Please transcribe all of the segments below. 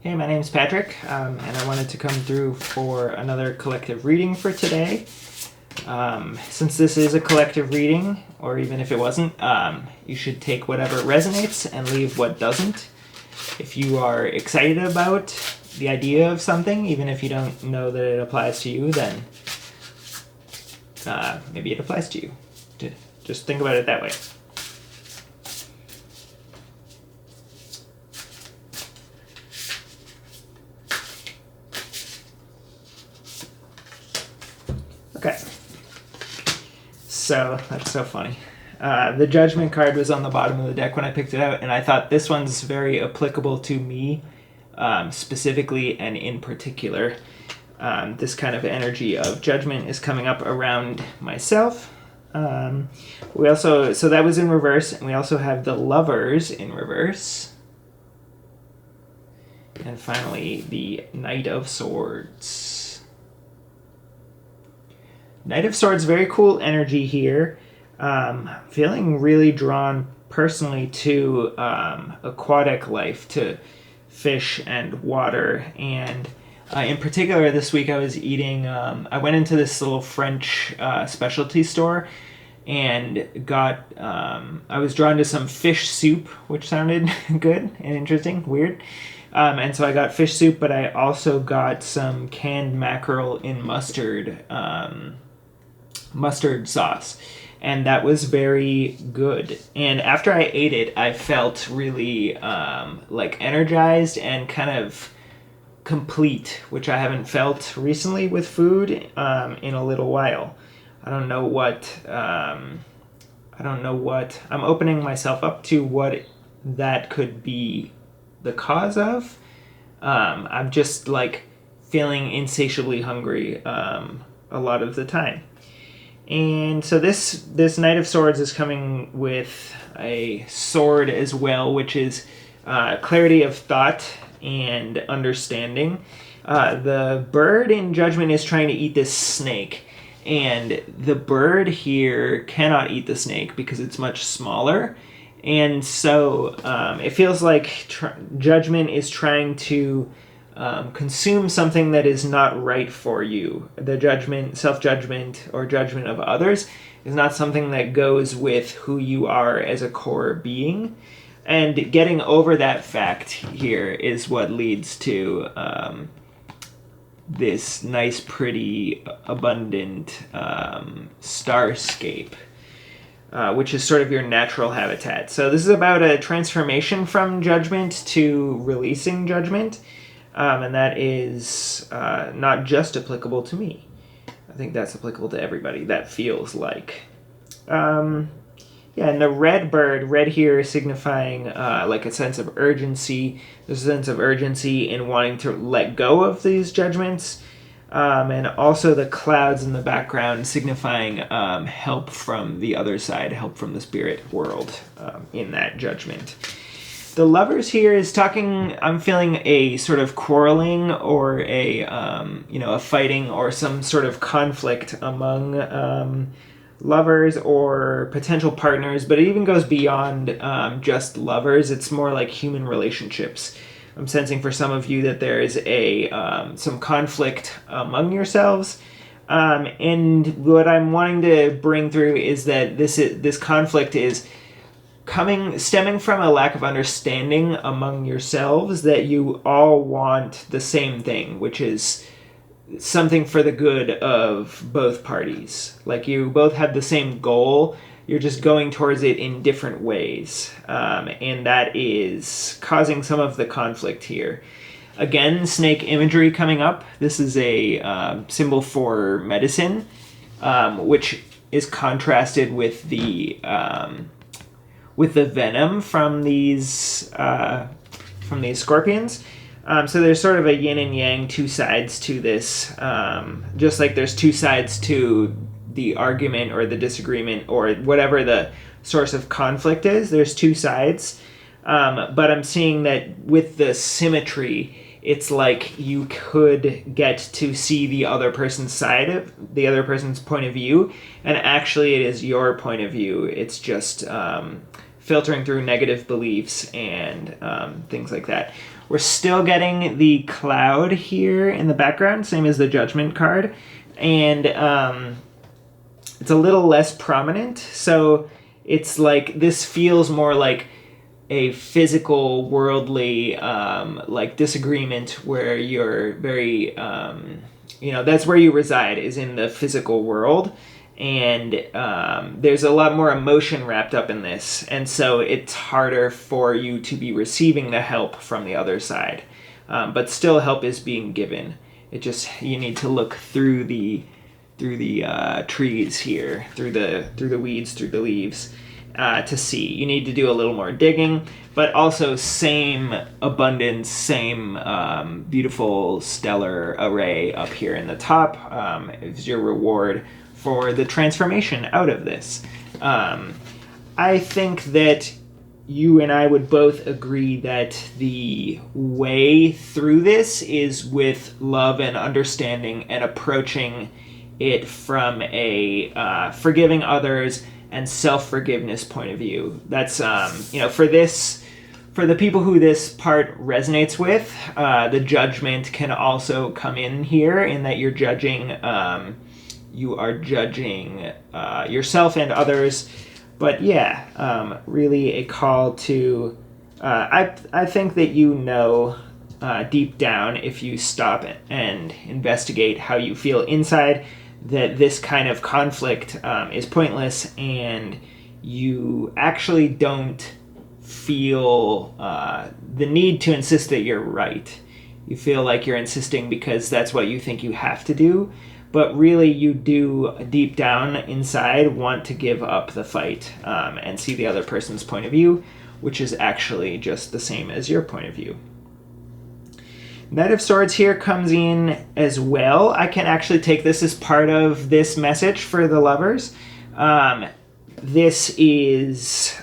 Hey, my name's Patrick, and I wanted to come through for another collective reading for today. Since this is a collective reading, or even if it wasn't, you should take whatever resonates and leave what doesn't. If you are excited about the idea of something, even if you don't know that it applies to you, then maybe it applies to you. Just think about it that way. Okay. So, that's so funny. The Judgment card was on the bottom of the deck when I picked it out, and I thought this one's very applicable to me, specifically and in particular. This kind of energy of judgment is coming up around myself. So that was in reverse, and we also have the Lovers in reverse. And finally, the Knight of Swords. Knight of Swords, very cool energy here. Feeling really drawn personally to aquatic life, to fish and water. And in particular, this week I was eating, I went into this little French specialty store and I was drawn to some fish soup, which sounded good and interesting, weird. And so I got fish soup, but I also got some canned mackerel in mustard sauce, and that was very good. And after I ate it, I felt really energized and kind of complete, which I haven't felt recently with food in a little while. I don't know what I'm opening myself up to what that could be the cause of. I'm just feeling insatiably hungry a lot of the time. And so this Knight of Swords is coming with a sword as well, which is clarity of thought and understanding. The bird in Judgment is trying to eat this snake, and the bird here cannot eat the snake because it's much smaller. And so it feels like Judgment is trying to consume something that is not right for you. The judgment, self-judgment, or judgment of others is not something that goes with who you are as a core being. And getting over that fact here is what leads to this nice, pretty, abundant starscape, which is sort of your natural habitat. So this is about a transformation from judgment to releasing judgment. And that is not just applicable to me. I think that's applicable to everybody, that feels like. And the red here is signifying a sense of urgency. There's a sense of urgency in wanting to let go of these judgments. And also the clouds in the background signifying help from the other side, help from the spirit world in that judgment. The Lovers here is talking, I'm feeling a sort of quarreling or a fighting or some sort of conflict among lovers or potential partners, but it even goes beyond just lovers. It's more like human relationships. I'm sensing for some of you that there is some conflict among yourselves. And what I'm wanting to bring through is that this conflict is stemming from a lack of understanding among yourselves, that you all want the same thing, which is something for the good of both parties. Like you both have the same goal, you're just going towards it in different ways. And that is causing some of the conflict here. Again, snake imagery coming up. This is a symbol for medicine, which is contrasted with the venom from these scorpions. So there's sort of a yin and yang, two sides to this. Just like there's two sides to the argument or the disagreement or whatever the source of conflict is, there's two sides. But I'm seeing that with the symmetry, it's like you could get to see the other person's side of the other person's point of view, and actually it is your point of view. It's just filtering through negative beliefs and things like that. We're still getting the cloud here in the background, same as the Judgment card. And it's a little less prominent. So it's like, this feels more like a physical, worldly, like disagreement where you're very, that's where you reside, is in the physical world. And there's a lot more emotion wrapped up in this. And so it's harder for you to be receiving the help from the other side. But still help is being given. It just, you need to look through the trees here, through the weeds, through the leaves, to see. You need to do a little more digging, but also same abundance, same beautiful stellar array up here in the top is your reward for the transformation out of this. I think that you and I would both agree that the way through this is with love and understanding and approaching it from a forgiving others and self-forgiveness point of view. That's, for the people who this part resonates with, the judgment can also come in here, in that you're judging, you are judging yourself and others. But yeah, really a call to, I think that deep down, if you stop and investigate how you feel inside, that this kind of conflict is pointless, and you actually don't feel the need to insist that you're right. You feel like you're insisting because that's what you think you have to do, but really you do deep down inside want to give up the fight and see the other person's point of view, which is actually just the same as your point of view. Knight of Swords here comes in as well. I can actually take this as part of this message for the lovers. This is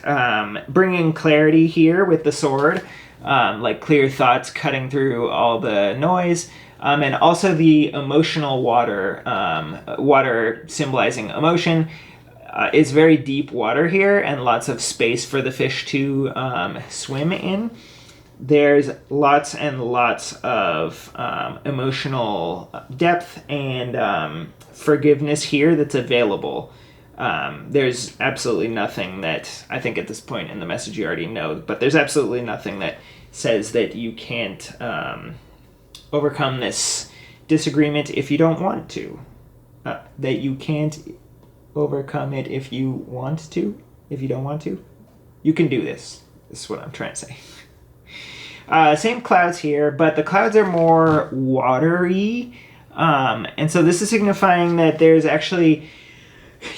bringing clarity here with the sword, like clear thoughts cutting through all the noise, and also the emotional water, water symbolizing emotion. It's very deep water here and lots of space for the fish to swim in. There's lots and lots of emotional depth and forgiveness here that's available. There's absolutely nothing that, I think at this point in the message you already know, but there's absolutely nothing that says that you can't overcome this disagreement if you don't want to. That you can't overcome it if you want to, if you don't want to. You can do this. This is what I'm trying to say. Same clouds here, but the clouds are more watery. And so this is signifying that there's actually,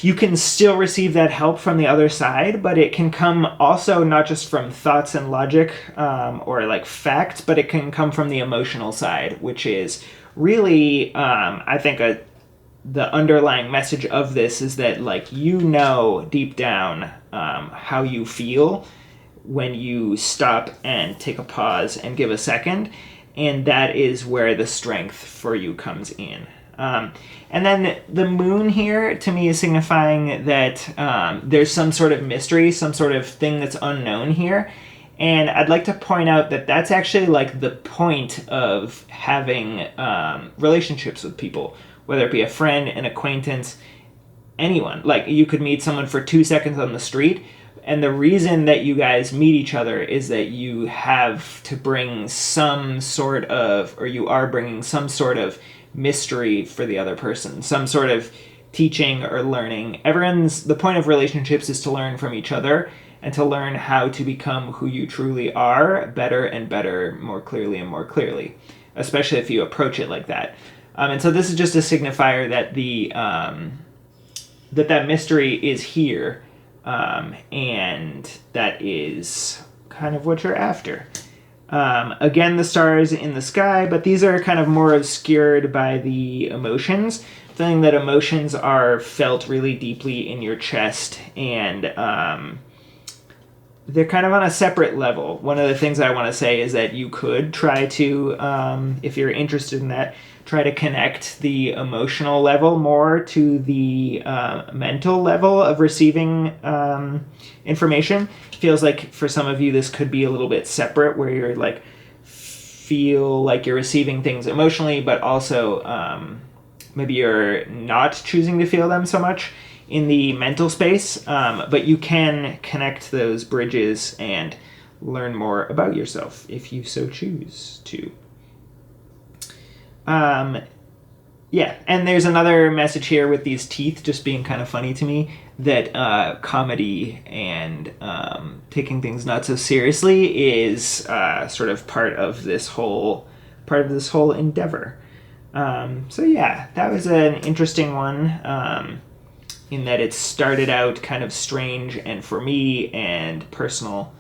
you can still receive that help from the other side, but it can come also not just from thoughts and logic or like facts, but it can come from the emotional side, which is really, I think, the underlying message of this is that, like, deep down how you feel when you stop and take a pause and give a second, and that is where the strength for you comes in. And then the moon here, to me, is signifying that there's some sort of mystery, some sort of thing that's unknown here. And I'd like to point out that that's actually like the point of having relationships with people, whether it be a friend, an acquaintance, anyone. Like, you could meet someone for 2 seconds on the street, and the reason that you guys meet each other is that you have to bring some sort of, or you are bringing some sort of mystery for the other person, some sort of teaching or learning. The point of relationships is to learn from each other and to learn how to become who you truly are better and better, more clearly and more clearly, especially if you approach it like that. And so this is just a signifier that that mystery is here, and that is kind of what you're after. Again, the stars in the sky, but these are kind of more obscured by the emotions, feeling that emotions are felt really deeply in your chest, and they're kind of on a separate level. One of the things I want to say is that you could try to, if you're interested in that, try to connect the emotional level more to the mental level of receiving information. Feels like for some of you this could be a little bit separate, where you're like feel like you're receiving things emotionally, but also maybe you're not choosing to feel them so much in the mental space, but you can connect those bridges and learn more about yourself if you so choose to. Yeah, and there's another message here with these teeth just being kind of funny to me, that comedy and taking things not so seriously is sort of part of this whole endeavor. So yeah, that was an interesting one, in that it started out kind of strange and for me and personal,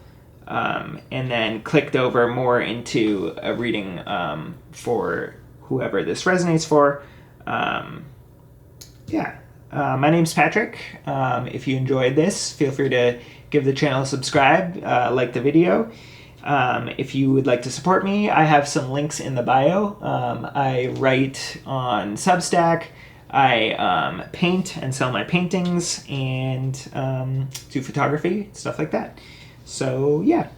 and then clicked over more into a reading for whoever this resonates for. My name's Patrick. If you enjoyed this, feel free to give the channel a subscribe, like the video. If you would like to support me, I have some links in the bio. I write on Substack. I paint and sell my paintings, and do photography, stuff like that. So yeah,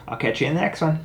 I'll catch you in the next one.